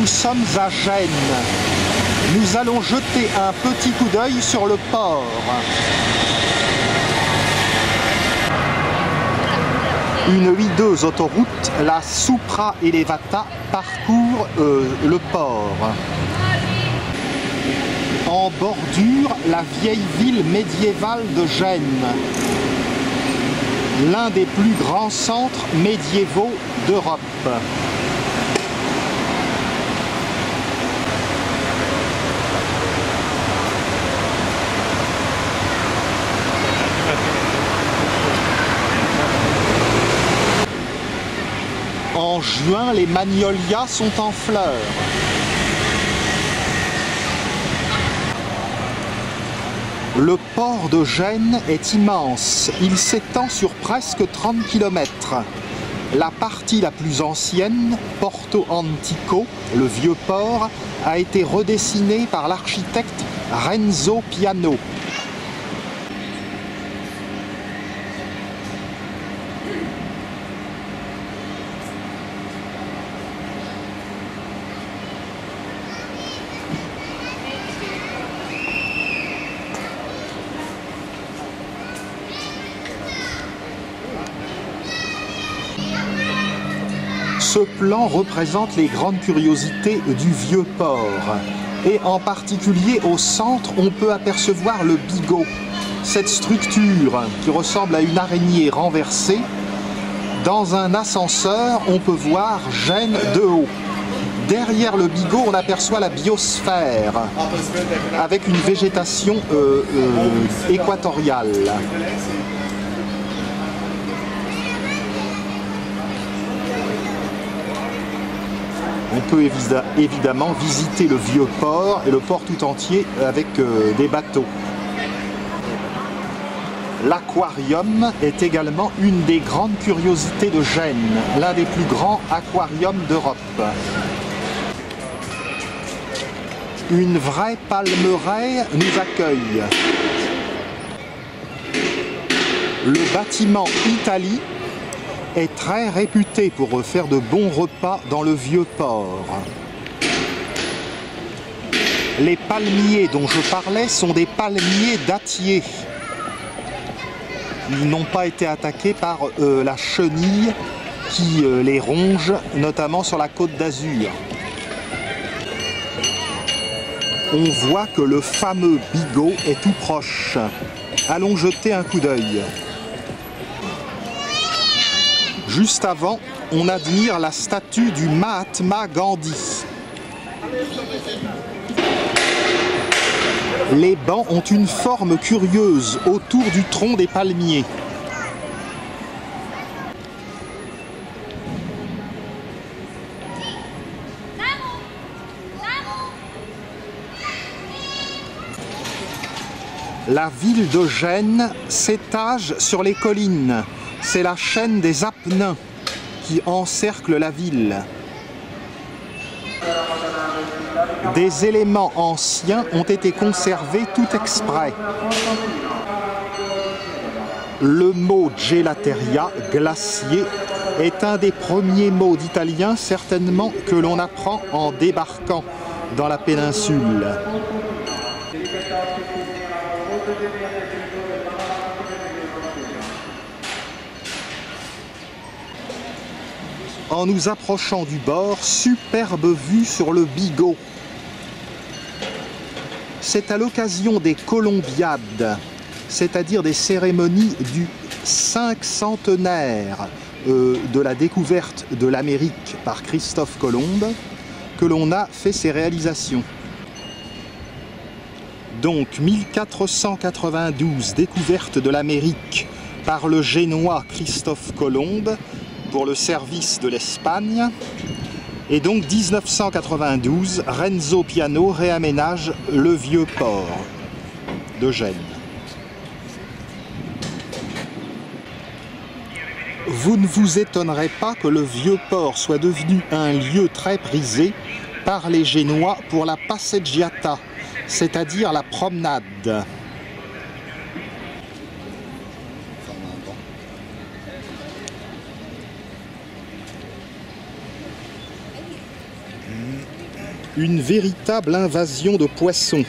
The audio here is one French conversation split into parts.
sommes à Gênes. Nous allons jeter un petit coup d'œil sur le port. Une hideuse autoroute, la Supra Elevata, parcourt le port. En bordure, la vieille ville médiévale de Gênes, l'un des plus grands centres médiévaux d'Europe. En juin, les magnolias sont en fleurs. Le port de Gênes est immense. Il s'étend sur presque 30 km. La partie la plus ancienne, Porto Antico, le vieux port, a été redessinée par l'architecte Renzo Piano. Ce plan représente les grandes curiosités du vieux port. Et en particulier au centre, on peut apercevoir le bigot. Cette structure qui ressemble à une araignée renversée. Dans un ascenseur, on peut voir Gênes de haut. Derrière le bigot, on aperçoit la biosphère avec une végétation équatoriale. On peut évidemment visiter le vieux port et le port tout entier avec des bateaux. L'aquarium est également une des grandes curiosités de Gênes, l'un des plus grands aquariums d'Europe. Une vraie palmeraie nous accueille. Le bâtiment Italie est très réputé pour faire de bons repas dans le vieux port. Les palmiers dont je parlais sont des palmiers dattiers. Ils n'ont pas été attaqués par la chenille qui les ronge, notamment sur la Côte d'Azur. On voit que le fameux bigot est tout proche. Allons jeter un coup d'œil. Juste avant, on admire la statue du Mahatma Gandhi. Les bancs ont une forme curieuse autour du tronc des palmiers. La ville de Gênes s'étage sur les collines. C'est la chaîne des Apennins qui encercle la ville. Des éléments anciens ont été conservés tout exprès. Le mot gelateria, glacier, est un des premiers mots d'italien certainement que l'on apprend en débarquant dans la péninsule. En nous approchant du bord, superbe vue sur le bigot. C'est à l'occasion des colombiades, c'est-à-dire des cérémonies du cinquantenaire de la découverte de l'Amérique par Christophe Colomb, que l'on a fait ces réalisations. Donc 1492, découverte de l'Amérique par le Génois Christophe Colomb, pour le service de l'Espagne. Et donc 1992, Renzo Piano réaménage le vieux port de Gênes. Vous ne vous étonnerez pas que le vieux port soit devenu un lieu très prisé par les Génois pour la passeggiata, c'est-à-dire la promenade. Une véritable invasion de poissons.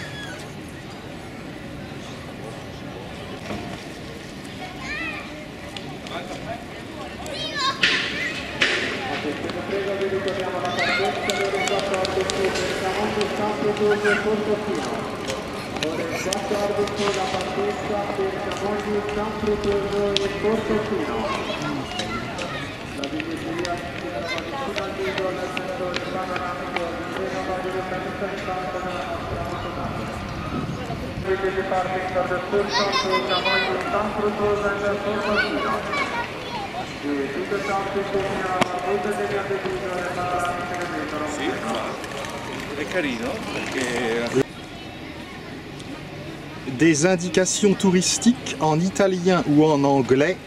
Des indications touristiques en italien ou en anglais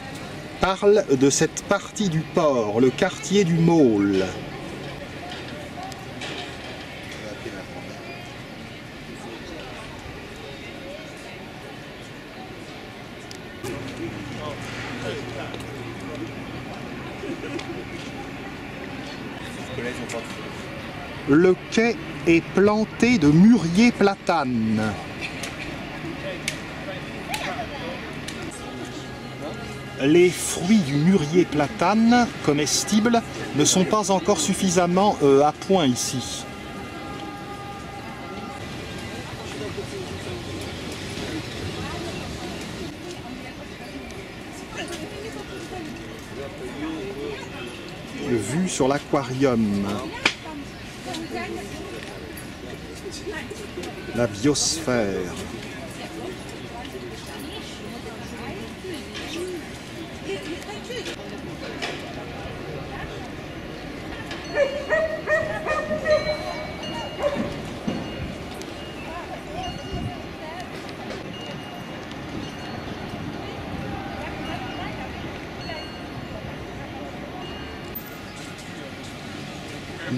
parlent de cette partie du port, le quartier du Maule. Le quai est planté de mûriers platanes. Les fruits du mûrier platane, comestibles, ne sont pas encore suffisamment à point ici. Vue sur l'aquarium. La biosphère.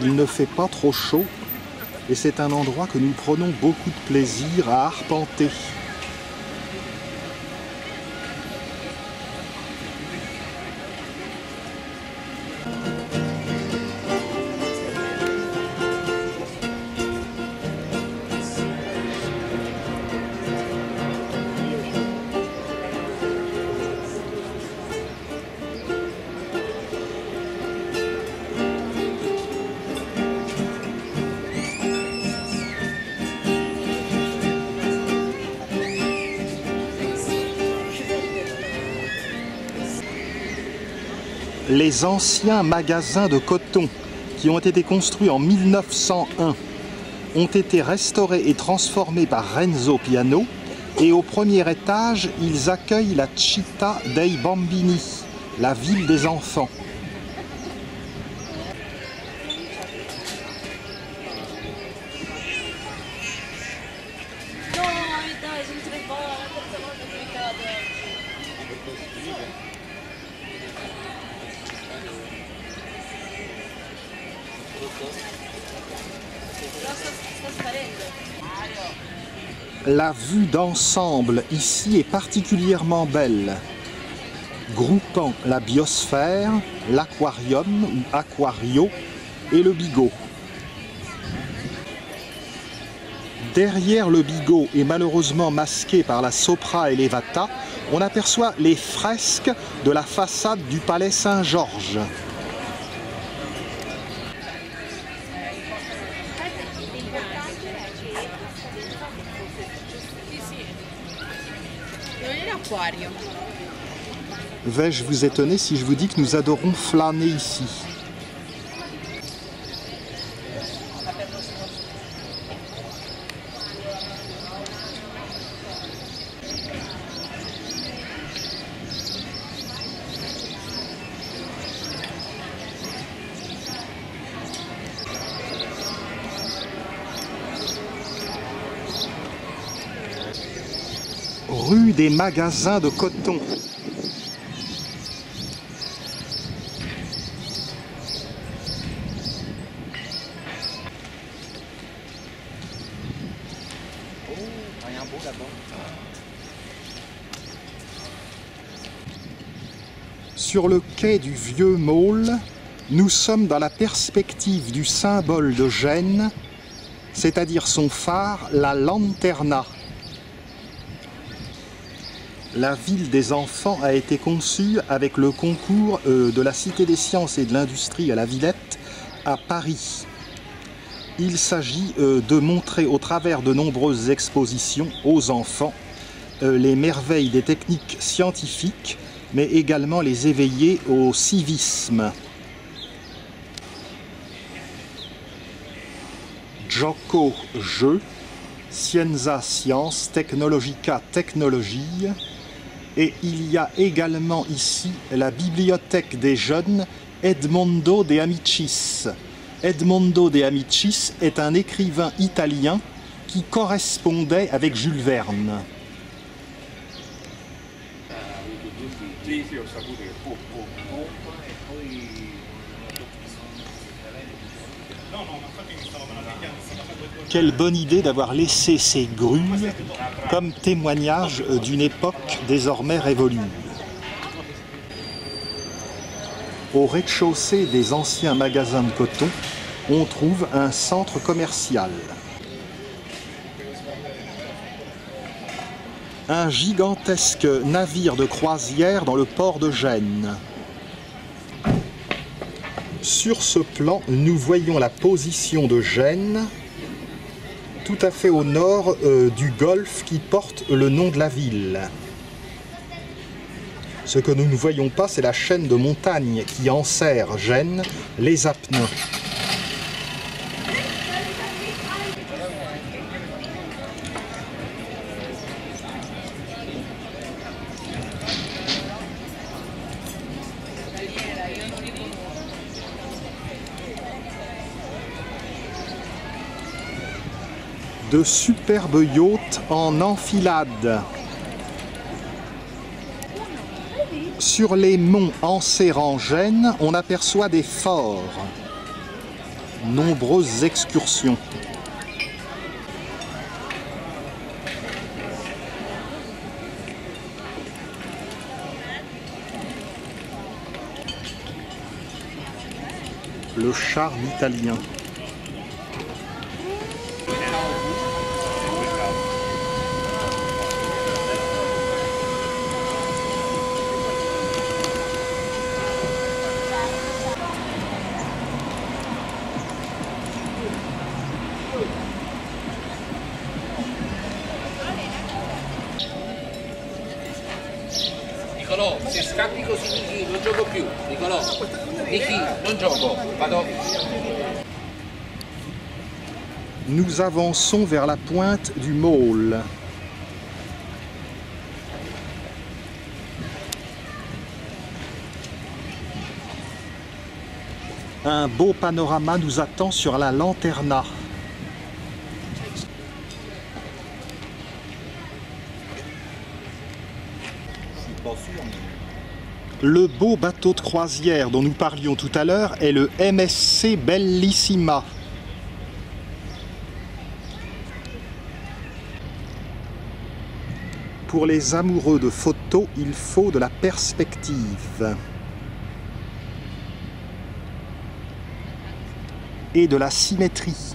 Il ne fait pas trop chaud et c'est un endroit que nous prenons beaucoup de plaisir à arpenter. Les anciens magasins de coton, qui ont été construits en 1901, ont été restaurés et transformés par Renzo Piano, et au premier étage, ils accueillent la Città dei Bambini, la ville des enfants. La vue d'ensemble ici est particulièrement belle, groupant la biosphère, l'aquarium ou aquario et le bigot. Derrière le bigot et malheureusement masqué par la Sopra Elevata, on aperçoit les fresques de la façade du palais Saint-Georges. Vais-je vous étonner si je vous dis que nous adorons flâner ici? Rue des magasins de coton. Sur le quai du Vieux Maule, nous sommes dans la perspective du symbole de Gênes, c'est-à-dire son phare, la lanterna. La ville des enfants a été conçue avec le concours de la Cité des Sciences et de l'Industrie à la Villette, à Paris. Il s'agit de montrer au travers de nombreuses expositions aux enfants les merveilles des techniques scientifiques, mais également les éveiller au civisme. Gioco, jeu, Scienza, science, Technologica, technologie. Et il y a également ici la bibliothèque des jeunes Edmondo de Amicis. Edmondo de Amicis est un écrivain italien qui correspondait avec Jules Verne. Quelle bonne idée d'avoir laissé ces grues comme témoignage d'une époque désormais révolue. Au rez-de-chaussée des anciens magasins de coton, on trouve un centre commercial. Un gigantesque navire de croisière dans le port de Gênes. Sur ce plan, nous voyons la position de Gênes, tout à fait au nord du golfe qui porte le nom de la ville. Ce que nous ne voyons pas, c'est la chaîne de montagnes qui enserre Gênes, les Apennins. De superbes yachts en enfilade. Sur les monts enserrant Gênes, on aperçoit des forts. Nombreuses excursions. Le charme italien. Nicolò, se scappi così Niki non gioco più. Nicolò, Niki non gioco, vado. Nous avançons vers la pointe du Môle. Un beau panorama nous attend sur la Lanterna. Le beau bateau de croisière dont nous parlions tout à l'heure est le MSC Bellissima. Pour les amoureux de photos, il faut de la perspective et de la symétrie.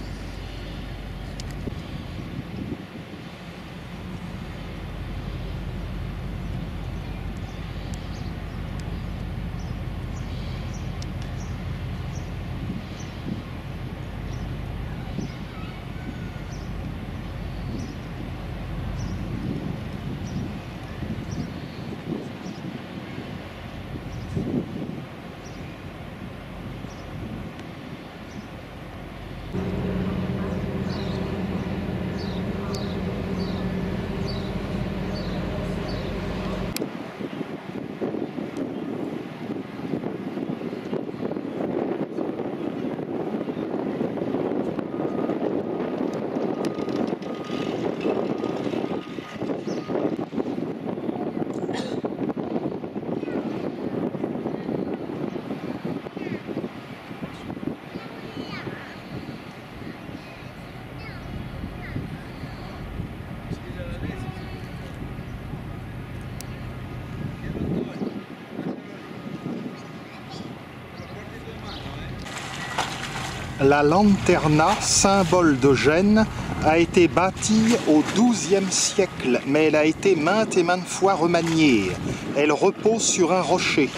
La lanterna, symbole de Gênes, a été bâtie au XIIe siècle, mais elle a été maintes et maintes fois remaniée. Elle repose sur un rocher.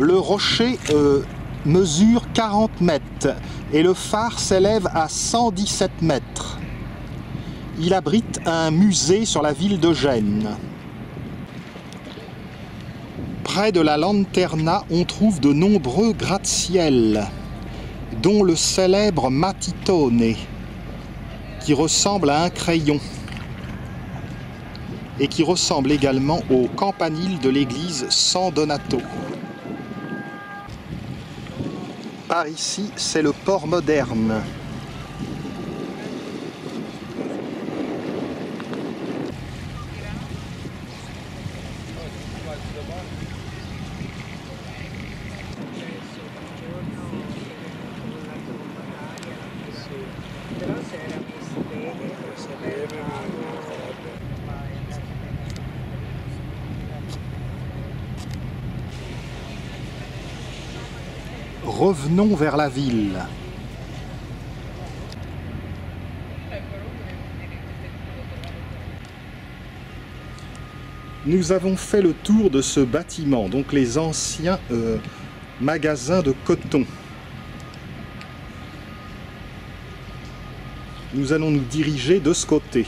Le rocher mesure 40 mètres et le phare s'élève à 117 mètres. Il abrite un musée sur la ville de Gênes. Près de la lanterna, on trouve de nombreux gratte-ciel, dont le célèbre Matitone, qui ressemble à un crayon, et qui ressemble également au campanile de l'église San Donato. Par ici, c'est le port moderne. Revenons vers la ville. Nous avons fait le tour de ce bâtiment, donc les anciens magasins de coton. Nous allons nous diriger de ce côté.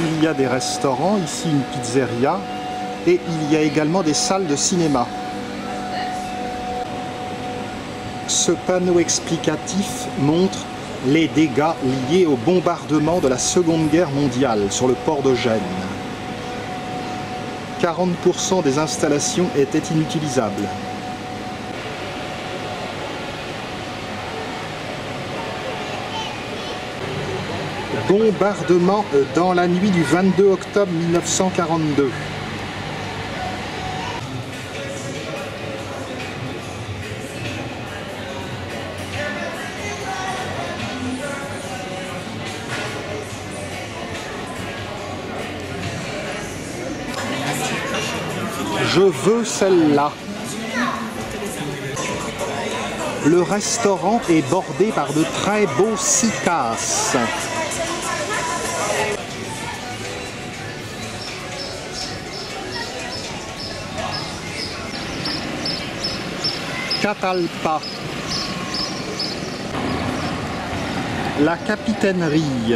Il y a des restaurants, ici une pizzeria, et il y a également des salles de cinéma. Ce panneau explicatif montre les dégâts liés au bombardement de la Seconde Guerre mondiale sur le port de Gênes. 40% des installations étaient inutilisables. Bombardement dans la nuit du 22 octobre 1942. Je veux celle-là. Le restaurant est bordé par de très beaux cycas. Catalpa. La capitainerie.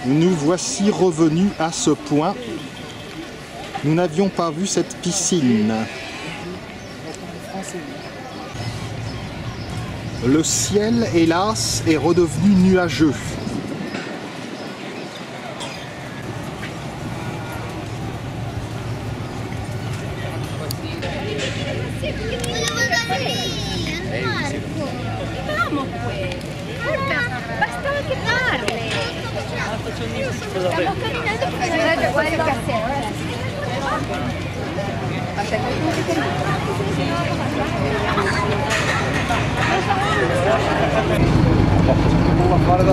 Nous voici revenus à ce point. Nous n'avions pas vu cette piscine. Le ciel, hélas, est redevenu nuageux.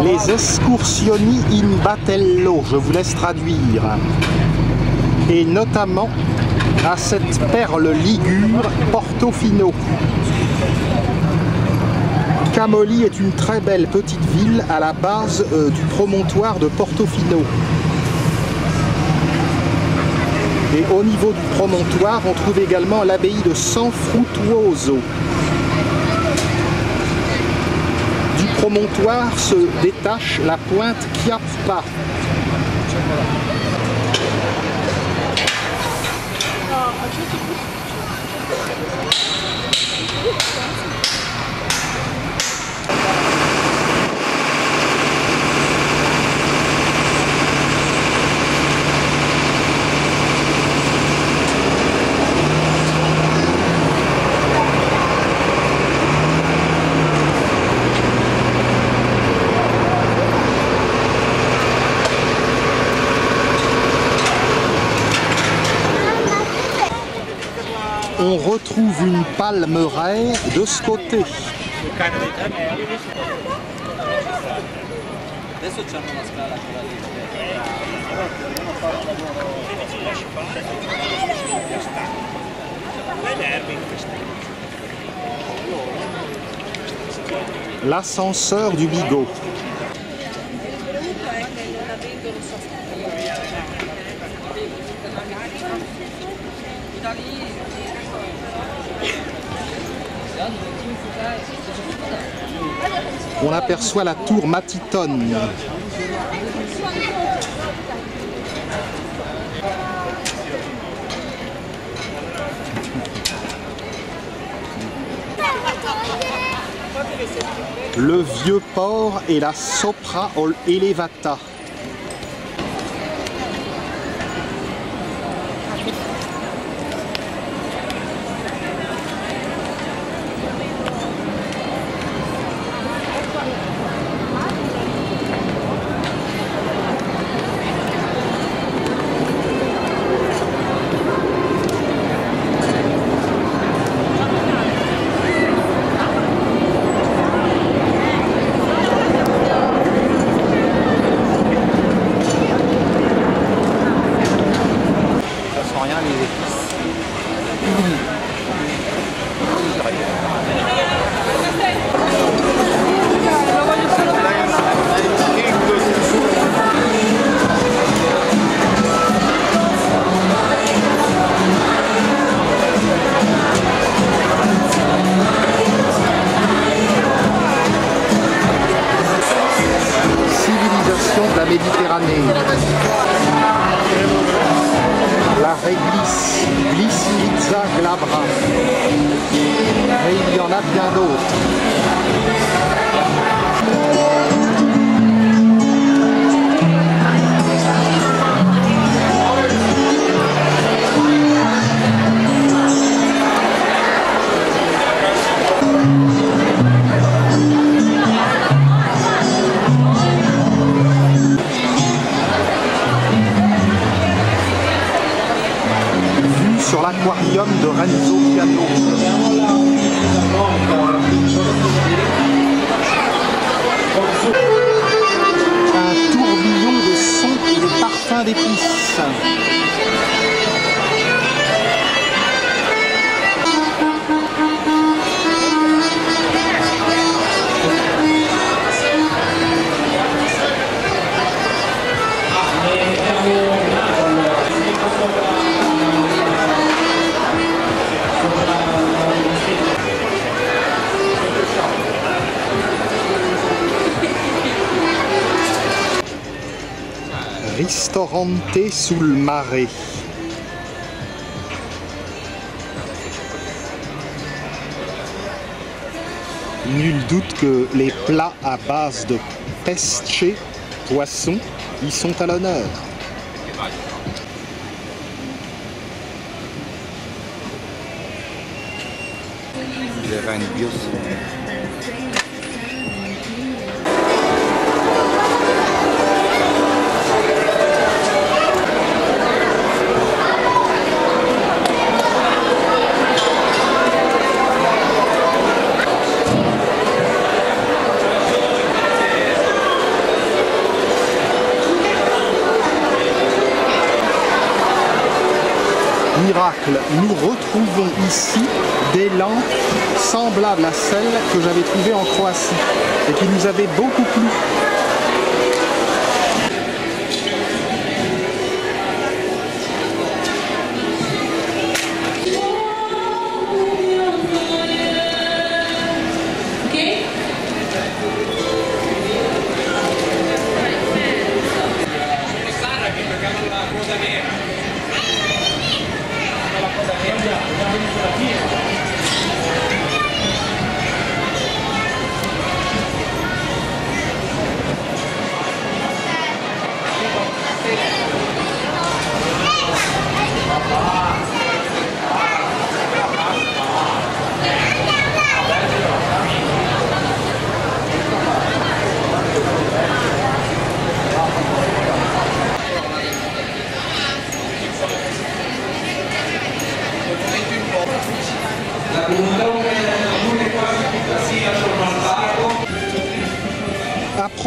Les escursioni in Battello, je vous laisse traduire. Et notamment à cette perle ligure, Portofino. Camoli est une très belle petite ville à la base du promontoire de Portofino. Et au niveau du promontoire, on trouve également l'abbaye de San Fruttuoso. Du promontoire se détache la pointe Chiappa. retrouve une palmeraie de ce côté. Adesso c'hanno la scala quella lì. L'ascenseur du Bigot. On aperçoit la tour Matitone. Le vieux port et la Sopra Elevata. Méditerranée. La réglisse, Glycyrrhiza glabra. Et il y en a bien d'autres. Sur l'aquarium de Renzo Piano. Un tourbillon de son et de parfums d'épices. Ristorante sul mare. Nul doute que les plats à base de pesce, poisson, y sont à l'honneur. Miracle, nous retrouvons ici des lampes semblables à celles que j'avais trouvées en Croatie et qui nous avaient beaucoup plu.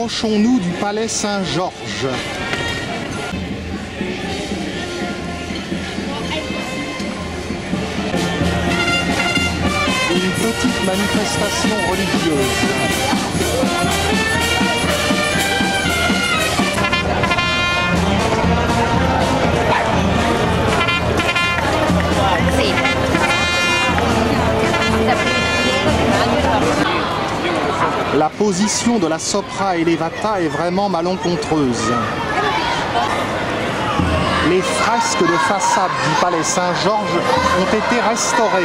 Approchons-nous du palais Saint-Georges. Une petite manifestation religieuse. La position de la Sopra Elevata est vraiment malencontreuse. Les fresques de façade du palais Saint-Georges ont été restaurées.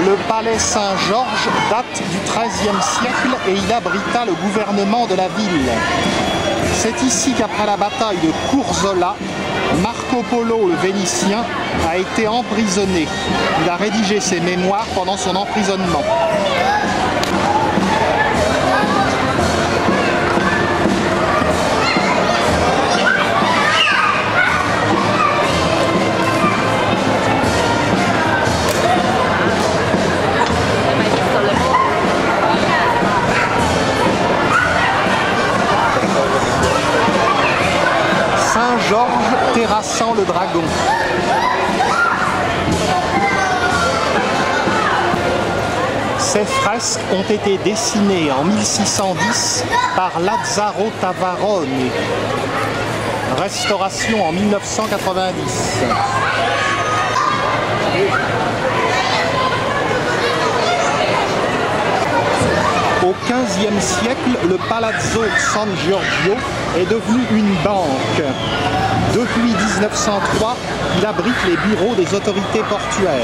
Le palais Saint-Georges date du XIIIe siècle et il abrita le gouvernement de la ville. C'est ici qu'après la bataille de Curzola, Marco Polo le Vénitien a été emprisonné. Il a rédigé ses mémoires pendant son emprisonnement. Saint-Georges terrassant le dragon. Ces fresques ont été dessinées en 1610 par Lazzaro Tavarone. Restauration en 1990. Au XVe siècle, le Palazzo San Giorgio est devenu une banque. Depuis 1903, il abrite les bureaux des autorités portuaires.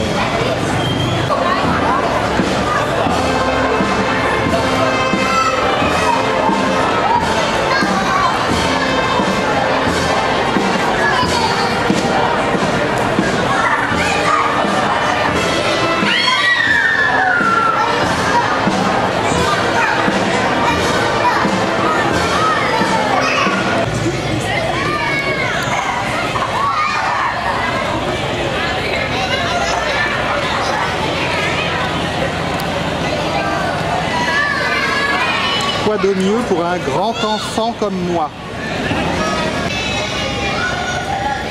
Quoi de mieux pour un grand enfant comme moi?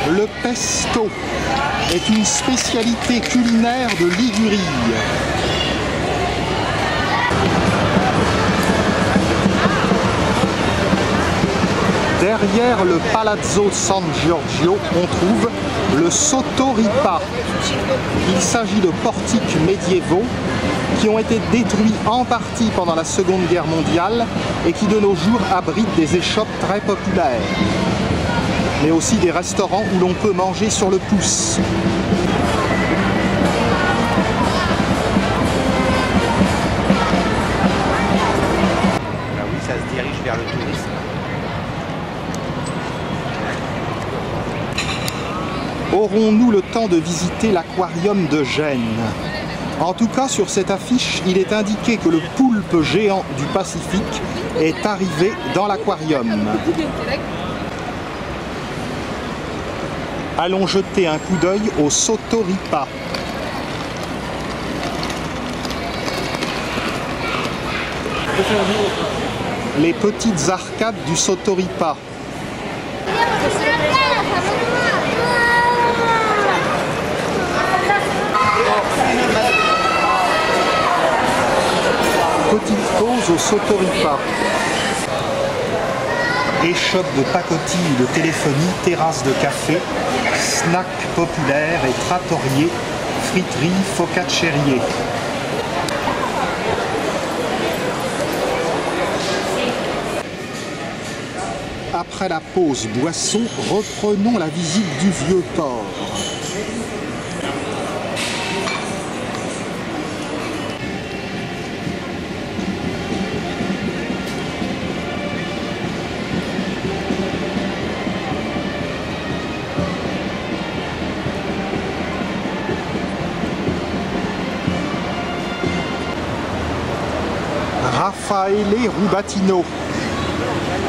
Le pesto est une spécialité culinaire de Ligurie. Derrière le Palazzo San Giorgio, on trouve le Sottoripa. Il s'agit de portiques médiévaux qui ont été détruits en partie pendant la Seconde Guerre mondiale et qui de nos jours abritent des échoppes très populaires, mais aussi des restaurants où l'on peut manger sur le pouce. Ah oui, ça se dirige vers le tourisme. Aurons-nous le temps de visiter l'aquarium de Gênes? En tout cas, sur cette affiche, il est indiqué que le poulpe géant du Pacifique est arrivé dans l'aquarium. Allons jeter un coup d'œil au Sottoripa. Les petites arcades du Sottoripa. Petite pause au Sottoripa. Échoppe de pacotille de téléphonie, terrasse de café, snack populaire et trattorier, friterie, focaccerie. Après la pause boisson, reprenons la visite du vieux port. Raffaele Rubattino.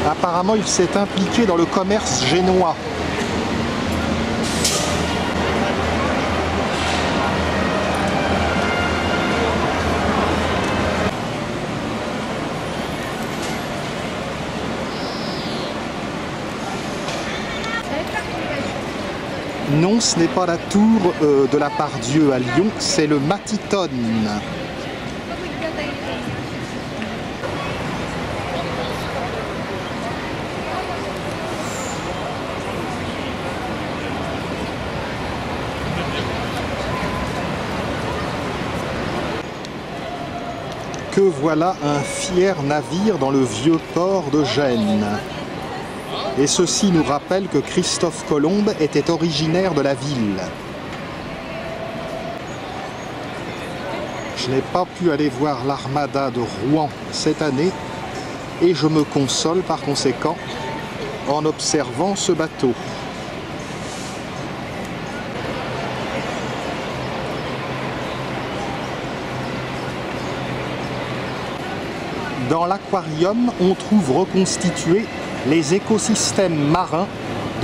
Apparemment, il s'est impliqué dans le commerce génois. Non, ce n'est pas la tour de la Part-Dieu à Lyon, c'est le Matitone. Que voilà un fier navire dans le vieux port de Gênes. Et ceci nous rappelle que Christophe Colomb était originaire de la ville. Je n'ai pas pu aller voir l'Armada de Rouen cette année et je me console par conséquent en observant ce bateau. Dans l'aquarium, on trouve reconstitués les écosystèmes marins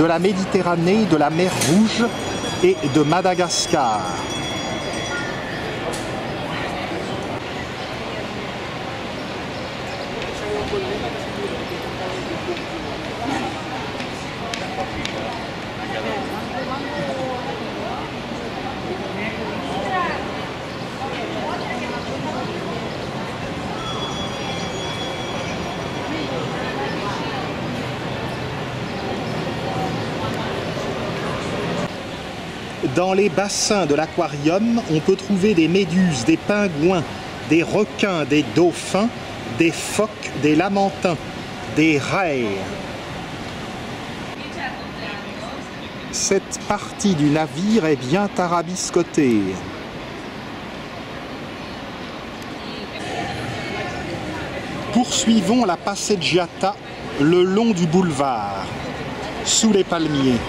de la Méditerranée, de la mer Rouge et de Madagascar. Dans les bassins de l'aquarium, on peut trouver des méduses, des pingouins, des requins, des dauphins, des phoques, des lamantins, des raies. Cette partie du navire est bien tarabiscotée. Poursuivons la passeggiata le long du boulevard, sous les palmiers.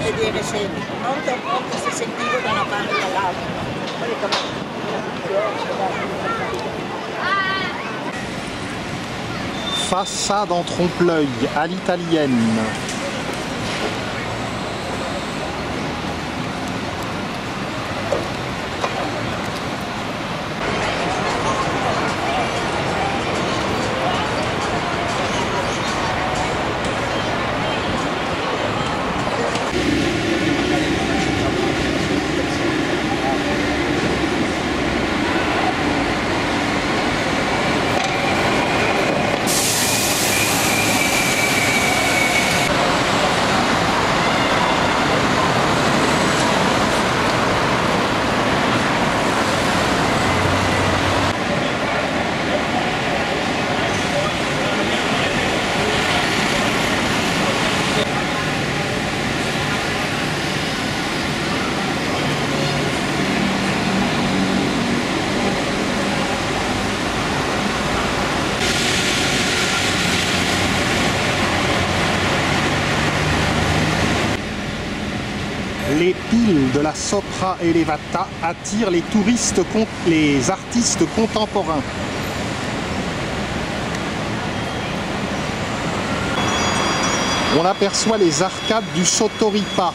Vedere se molto si sentiva da una parte all'altra. Façade en trompe-l'œil à l'italienne. Les piles de la Sopra Elevata attirent les touristes, les artistes contemporains. On aperçoit les arcades du Sotoripa.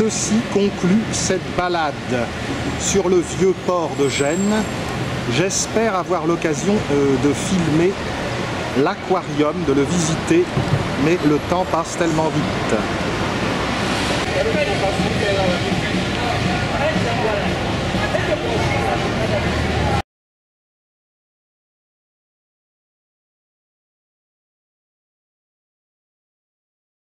ceci conclut cette balade sur le vieux port de Gênes. J'espère avoir l'occasion de filmer l'aquarium, de le visiter, mais le temps passe tellement vite.